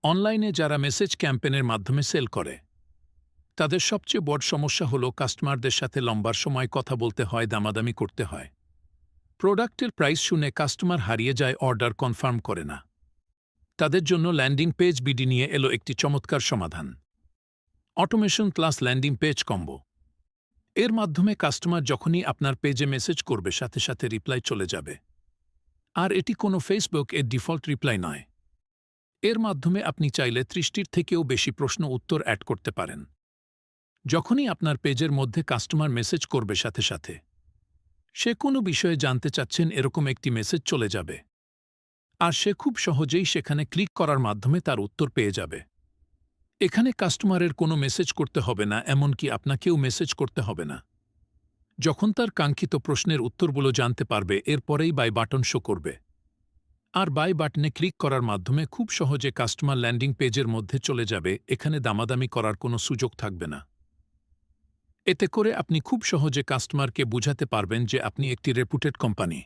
অনলাইনে যারা মেসেজ ক্যাম্পেনের মাধ্যমে সেল করে তাদের সবচেয়ে বড় সমস্যা হল কাস্টমারদের সাথে লম্বার সময় কথা বলতে হয়, দামাদামি করতে হয়। প্রোডাক্টের প্রাইস শুনে কাস্টমার হারিয়ে যায়, অর্ডার কনফার্ম করে না। তাদের জন্য ল্যান্ডিং পেজ বিডি নিয়ে এলো একটি চমৎকার সমাধান, automation plus landing page combo. এর মাধ্যমে কাস্টমার যখনই আপনার পেজে মেসেজ করবে সাথে সাথে রিপ্লাই চলে যাবে। আর এটি কোনো ফেসবুক এর ডিফল্ট রিপ্লাই নয়। এর মাধ্যমে আপনি চাইলে ৩০টির থেকেও বেশি প্রশ্ন উত্তর অ্যাড করতে পারেন। যখনই আপনার পেজের মধ্যে কাস্টমার মেসেজ করবে সাথে সাথে সে কোনো বিষয়ে জানতে চাচ্ছেন এরকম একটি মেসেজ চলে যাবে, আর সে খুব সহজেই সেখানে ক্লিক করার মাধ্যমে তার উত্তর পেয়ে যাবে। এখানে কাস্টমারের কোনো মেসেজ করতে হবে না, এমনকি আপনাকেও মেসেজ করতে হবে না। যখন তার কাঙ্ক্ষিত প্রশ্নের উত্তরগুলো জানতে পারবে, এরপরেই বাই বাটন শো করবে। আর বাই বাটনে ক্লিক করার মাধ্যমে খুব সহজে কাস্টমার ল্যান্ডিং পেজের মধ্যে চলে যাবে। এখানে দামাদামি করার কোনো সুযোগ থাকবে না। এতে করে আপনি খুব সহজে কাস্টমারকে বুঝাতে পারবেন যে আপনি একটি রেপুটেড কোম্পানি।